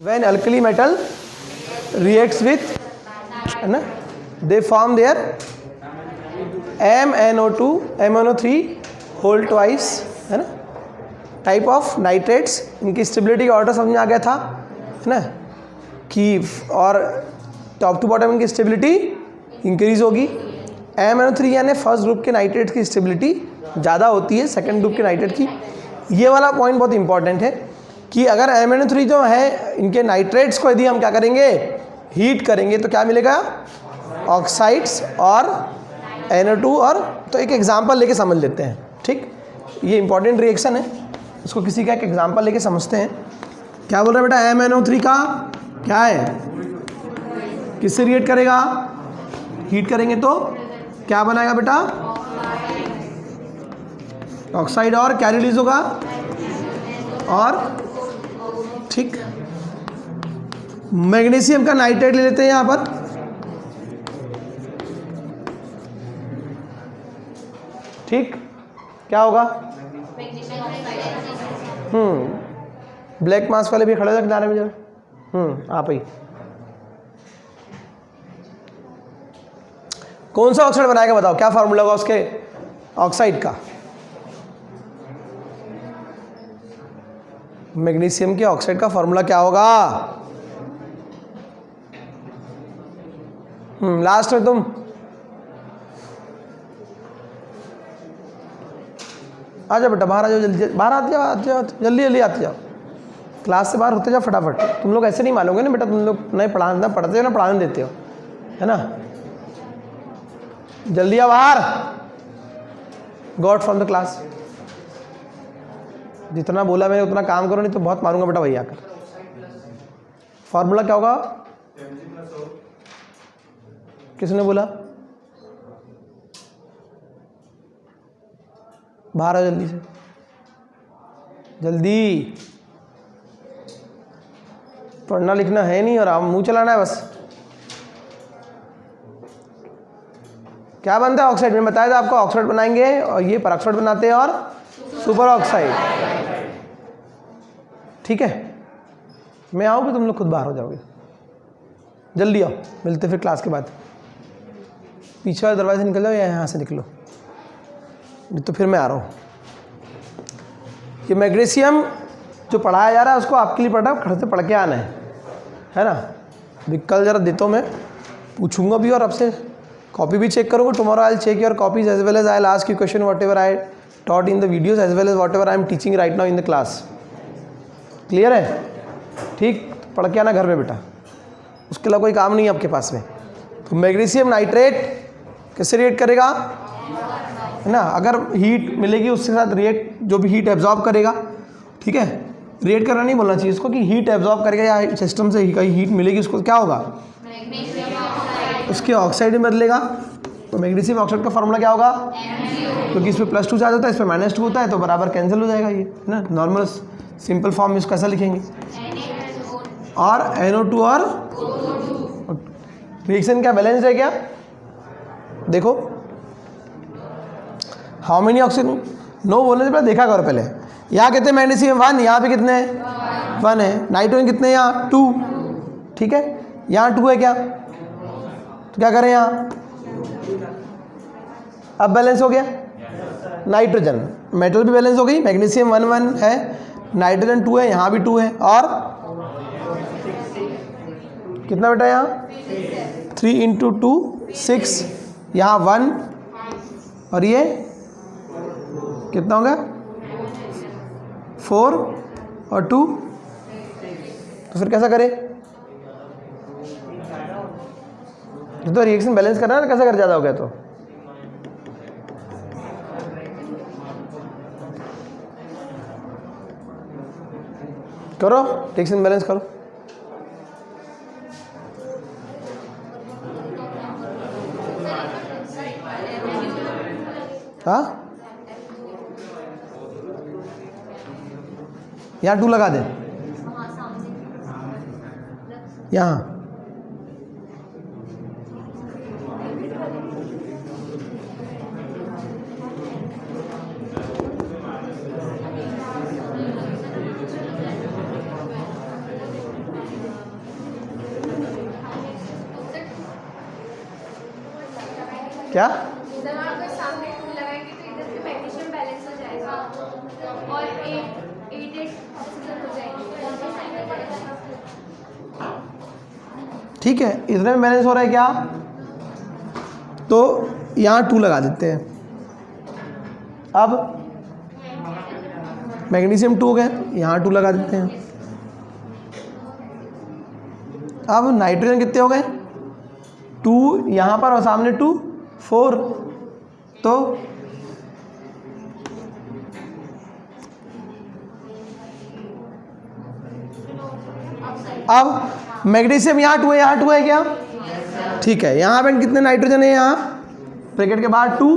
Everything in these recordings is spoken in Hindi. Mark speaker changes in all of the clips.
Speaker 1: When alkali metal reacts with, है ना, they form their MnO2 MnO3 whole twice, है ना, टाइप ऑफ नाइट्रेट्स. इनकी स्टेबिलिटी का ऑर्डर समझ में आ गया था, है ना, कि और टॉप टू बॉटम इनकी स्टेबिलिटी इंक्रीज होगी. MnO3 यानी फर्स्ट ग्रुप के नाइट्रेट्स की स्टेबिलिटी ज़्यादा होती है सेकंड ग्रुप के नाइट्रेट की. ये वाला पॉइंट बहुत इंपॉर्टेंट है कि अगर MnO3 जो है इनके नाइट्रेट्स को यदि हम क्या करेंगे, हीट करेंगे, तो क्या मिलेगा, ऑक्साइड्स और NO2. और तो एक एग्जांपल लेके समझ लेते हैं, ठीक. ये इंपॉर्टेंट रिएक्शन है, उसको किसी का एक एग्जांपल लेके समझते हैं. क्या बोल रहा है बेटा, MnO3 का क्या है, किससे रिएक्ट करेगा, हीट करेंगे तो क्या बनाएगा बेटा, ऑक्साइड. और क्या रिलीज होगा, और ठीक मैग्नीशियम का नाइट्रेट ले लेते हैं यहां पर. ठीक, क्या होगा, ब्लैक मास वाले भी खड़े हो किनारे में जरा. आप ही कौन सा ऑक्साइड बनाएगा बताओ, क्या फार्मूला होगा उसके ऑक्साइड का. मैग्नीशियम के ऑक्साइड का फार्मूला क्या होगा, लास्ट में तुम आ जाओ बेटा, बाहर आ जाओ, जल्दी बाहर आते जाओ, जल्दी जल्दी आते जाओ, क्लास से बाहर होते जाओ फटाफट. तुम लोग ऐसे नहीं मानोगे ना बेटा, तुम लोग नहीं पढ़ाना पढ़ते हो ना, पढ़ाने देते हो, है ना. जल्दी आओ बाहर, go out from the class. जितना बोला मैंने उतना काम करो, नहीं तो बहुत मारूंगा बेटा भैया आकर. फॉर्मूला क्या होगा, किसने बोला, बाहर आओ जल्दी से, जल्दी. पढ़ना लिखना है नहीं और आप मुंह चलाना है बस. क्या बनता है ऑक्साइड, मैंने बताया था आपको, ऑक्साइड बनाएंगे और ये परऑक्साइड बनाते हैं और सुपर ऑक्साइड. ठीक है, मैं आऊँ कि तुम लोग खुद बाहर हो जाओगे. जल्दी आओ, मिलते फिर क्लास के बाद. पीछे वाले दरवाजे से निकल जाओ या यहाँ से निकलो, तो फिर मैं आ रहा हूँ. ये मैग्नीशियम जो पढ़ाया जा रहा है उसको आपके लिए पढ़ा, खड़े से पढ़ के आना है ना. अभी कल ज़रा देता हूँ, मैं पूछूंगा भी और आपसे कॉपी भी चेक करूँगा. Tomorrow I will check your copies as well as I will ask you question whatever I taught in the videos as well as whatever I am teaching right now in the class. Clear है, ठीक. पढ़ के आना घर में बेटा, उसके अलावा कोई काम नहीं है आपके पास में. तो मैग्नीशियम नाइट्रेट किससे रिएक्ट करेगा, है ना, अगर हीट मिलेगी उसके साथ रिएक्ट, जो भी हीट एब्जॉर्ब करेगा, ठीक है. रिएक्ट करना नहीं बोलना चाहिए इसको, कि हीट एब्जॉर्ब करेगा या सिस्टम से कहीं हीट मिलेगी उसको क्या होगा, उसके ऑक्साइड में बदलेगा. तो मैग्नीशियम ऑक्साइड का फार्मूला क्या होगा, क्योंकि इसमें +2 चार्ज होता है, इसमें -2 होता है, तो बराबर कैंसिल हो जाएगा ये, है ना. नॉर्मल सिंपल फॉर्म में इसको कैसा लिखेंगे, और NO2 और रिएक्शन क्या बैलेंस है क्या, देखो हाउ मेनी ऑक्सीजन, नो बोलने से पहले देखा करो पहले. यहाँ कितने मैग्नीशियम 1, यहाँ पे कितने 1 है, नाइट्रोजन कितने यहाँ 2, ठीक है. यहाँ 2 है क्या, तो क्या करें यहाँ, अब बैलेंस हो गया. नाइट्रोजन मेटल भी बैलेंस हो गई, मैग्नीशियम 1 1 है, नाइट्रोजन 2 है, यहाँ भी 2 है, और कितना बेटा यहाँ 3 × 2 6, यहाँ 1, और ये कितना हो गया 4 और 2. तो फिर कैसा करें, तो रिएक्शन बैलेंस करना है ना, कैसा कर ज़्यादा हो गया तो करो, रिएक्शन बैलेंस करो. हाँ, यहाँ 2 लगा दे, यहाँ क्या?
Speaker 2: इधर अगर सामने 2 लगाएंगे तो इधर पे मैग्नीशियम बैलेंस हो जाएगा और 8 ऑक्सीजन हो जाएगी।
Speaker 1: ठीक है, इतने में बैलेंस हो रहा है क्या? तो यहाँ 2 लगा देते हैं। अब मैग्नीशियम 2 हो गए, यहाँ 2 लगा देते हैं। अब नाइट्रोजन कितने हो गए? 2 यहाँ पर और सामने 2, 4। तो अब मैग्नीशियम यहाँ 2 है, यहाँ 2 है क्या? ठीक है, यहाँ पे कितने नाइट्रोजन है? यहाँ ब्रैकेट के बाद 2,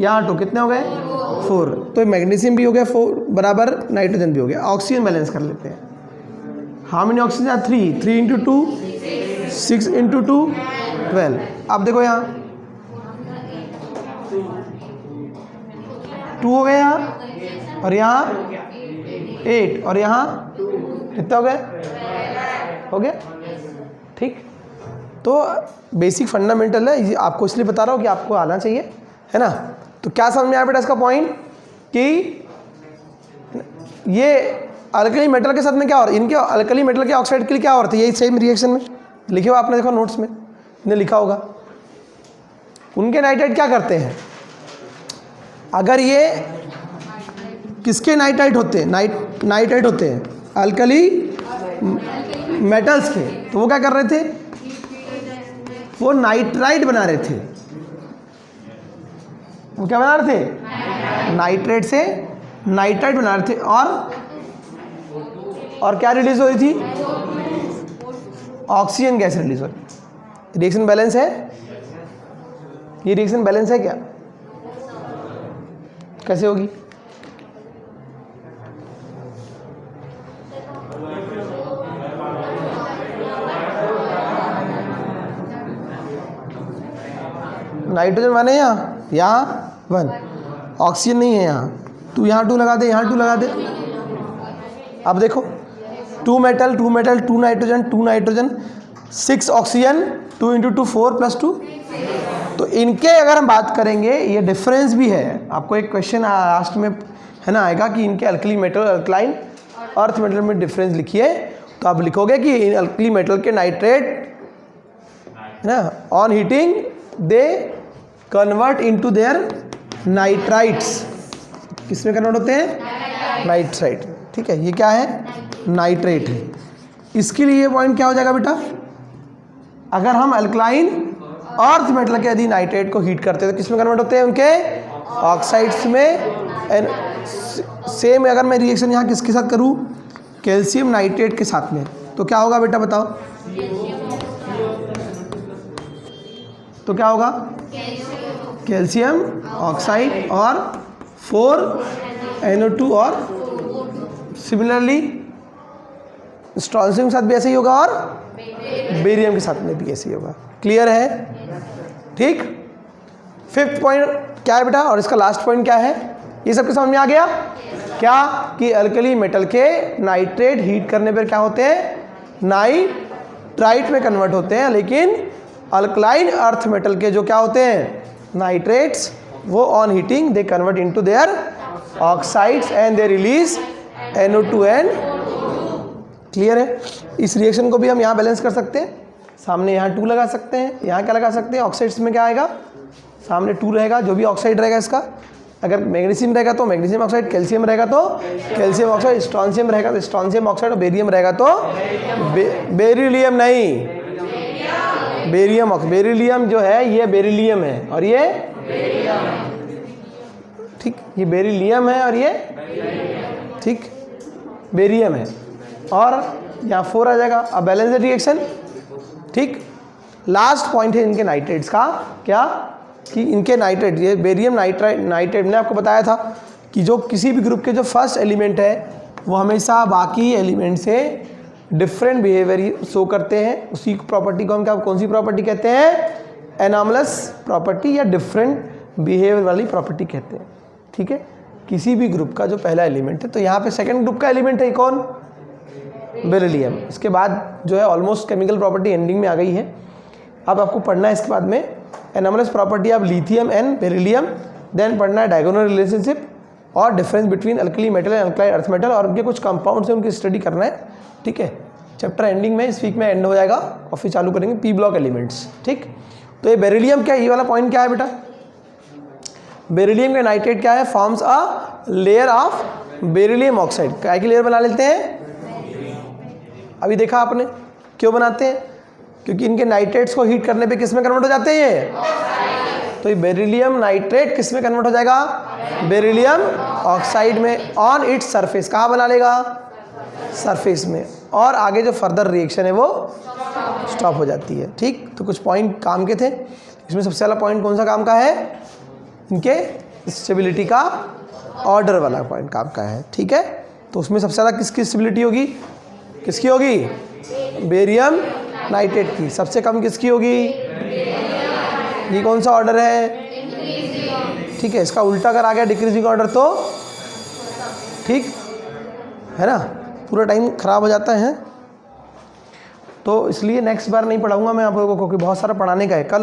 Speaker 1: यहाँ 2, कितने हो गए? 4। तो मैग्नीशियम भी हो गया 4 बराबर, नाइट्रोजन भी हो गया। ऑक्सीजन बैलेंस कर लेते हैं। How many oxygen? 3 3 into 2 6 into 2 12। अब देखो यहाँ 2 हो गए यहाँ, और यहाँ 8, और यहाँ कितना हो गया? हो गया। ठीक, तो बेसिक फंडामेंटल है, आपको इसलिए बता रहा हूँ कि आपको आना चाहिए, है ना। तो क्या समझ में आया बेटा इसका पॉइंट कि ये अल्कली मेटल के साथ में क्या हो रहा है? इनके अल्कली मेटल के ऑक्साइड के लिए क्या हो रहा था? यही सेम रिएक्शन में लिखे हुआ आपने देखा नोट्स में, ने लिखा होगा। उनके नाइट्राइड क्या करते हैं? अगर ये किसके नाइट्राइड होते हैं? नाइट्राइड होते हैं अल्कली मेटल्स के, तो वो क्या कर रहे थे? वो नाइट्राइड बना रहे थे। वो क्या बना रहे थे? नाइट्रेट से नाइट्राइड बना रहे थे। और क्या रिलीज हो रही थी? ऑक्सीजन गैस रिलीज हो रही। रिएक्शन बैलेंस है? ये रिएक्शन बैलेंस है क्या? कैसे होगी? नाइट्रोजन 1 है यहाँ 1, ऑक्सीजन नहीं है यहाँ, तो यहाँ 2 लगा दे, यहाँ 2 लगा दे। अब देखो 2 metal 2 metal 2 nitrogen 2 nitrogen 6 oxygen 2 into 2 4 plus 2। तो इनके अगर हम बात करेंगे, ये डिफरेंस भी है। आपको एक क्वेश्चन लास्ट में है ना आएगा कि इनके alkali metal alkaline earth metal में डिफरेंस लिखिए, तो आप लिखोगे कि इन अल्कली मेटल के नाइट्रेट है ना, on heating they convert into their nitrites. किसमें कन्वर्ट होते हैं? नाइट्राइट। ठीक है, ये क्या है? नाइट्रेट है। इसके लिए पॉइंट क्या हो जाएगा बेटा? अगर हम अल्कलाइन अर्थ मेटल के यदि नाइट्रेट को हीट करते हैं तो किसमें कन्वर्ट होते हैं? उनके ऑक्साइड्स में। एंड सेम अगर मैं रिएक्शन यहाँ किसके साथ करूँ? कैल्शियम नाइट्रेट के साथ में, तो क्या होगा बेटा बताओ? तो क्या होगा? कैल्शियम ऑक्साइड और 4NO2 और सिमिलरली स्ट्रॉन्शियम के साथ भी ऐसे ही होगा और बेरियम के साथ में भी ऐसे ही होगा। क्लियर है? ठीक। 5th पॉइंट क्या है बेटा? और इसका लास्ट पॉइंट क्या है? ये सबके समझ में आ गया क्या? कि अल्कली मेटल के नाइट्रेट हीट करने पर क्या होते हैं? नाइट्राइट में कन्वर्ट होते हैं। लेकिन अल्कलाइन अर्थ मेटल के जो क्या होते हैं? नाइट्रेट्स, वो on heating they convert into their oxides and they release NO2 and. Clear है? इस रिएक्शन को भी हम यहाँ बैलेंस कर सकते हैं। सामने यहाँ 2 लगा सकते हैं, यहाँ क्या लगा सकते हैं? ऑक्साइड्स में क्या आएगा? सामने 2 रहेगा, जो भी ऑक्साइड रहेगा इसका। अगर मैग्नीशियम रहेगा तो मैग्नीशियम ऑक्साइड, कैल्शियम रहेगा तो कैल्शियम ऑक्साइड, स्ट्रॉन्शियम रहेगा तो स्ट्रॉन्शियम ऑक्साइड, और बेरियम रहेगा तो बेरिलियम नहीं, बेरियम। बेरिलियम जो है ये बेरिलियम है और ये ठीक, ये बेरिलियम है और ये ठीक बेरियम है, और यहाँ 4 आ जाएगा। अब बैलेंस रिएक्शन। ठीक। लास्ट पॉइंट है इनके नाइट्रेट्स का, क्या? कि इनके नाइट्रेट, ये बेरियम नाइट्राइट मैंने आपको बताया था कि जो किसी भी ग्रुप के जो फर्स्ट एलिमेंट है वो हमेशा बाकी एलिमेंट से डिफरेंट बिहेवियर शो करते हैं। उसी प्रॉपर्टी को हम क्या, कौन सी प्रॉपर्टी कहते हैं? एनॉमलस प्रॉपर्टी या डिफरेंट बिहेवियर वाली प्रॉपर्टी कहते हैं। ठीक है, किसी भी ग्रुप का जो पहला एलिमेंट है। तो यहाँ पे सेकंड ग्रुप का एलिमेंट है कौन? बेरिलियम। इसके बाद जो है ऑलमोस्ट केमिकल प्रॉपर्टी एंडिंग में आ गई है। अब आपको पढ़ना है इसके बाद में anomalous property of lithium and beryllium, then पढ़ना है डायगोनल रिलेशनशिप और difference between alkali metal and alkaline earth metal, और उनके कुछ कंपाउंड्स हैं उनकी स्टडी करना है, ठीक है। चैप्टर एंडिंग में इस वीक में एंड हो जाएगा और फिर चालू करेंगे पी ब्लॉक एलिमेंट्स, ठीक। तो ये बेरिलियम क्या है, ये वाला पॉइंट क्या है बेटा, बेरिलियम का नाइट्रेट क्या है, forms a layer of beryllium oxide, क्या की लेयर बना लेते हैं, अभी देखा आपने क्यों बनाते हैं, क्योंकि इनके नाइट्रेट्स को हीट करने पे किस में कन्वर्ट हो जाते हैं ये, तो ये बेरिलियम नाइट्रेट किस में कन्वर्ट हो जाएगा, बेरिलियम ऑक्साइड में, ऑन इट्स सरफेस, कहाँ बना लेगा, सरफेस में, और आगे जो फर्दर रिएक्शन है वो स्टॉप हो जाती है, ठीक। तो कुछ पॉइंट काम के थे, इसमें सबसे पहला पॉइंट कौन सा काम का है, इनके स्टेबिलिटी का ऑर्डर वाला पॉइंट काम का है, ठीक है। तो उसमें सबसे ज़्यादा किसकी स्टेबिलिटी होगी, किसकी होगी, बेरियम नाइट्रेट की, सबसे कम किसकी होगी, ये कौन सा ऑर्डर है, ठीक है। इसका उल्टा अगर आ गया डिक्रीजिंग ऑर्डर तो ठीक है ना, पूरा टाइम ख़राब हो जाता है। तो इसलिए नेक्स्ट बार नहीं पढ़ाऊंगा मैं आप लोगों को, क्योंकि बहुत सारा पढ़ाने का है। कल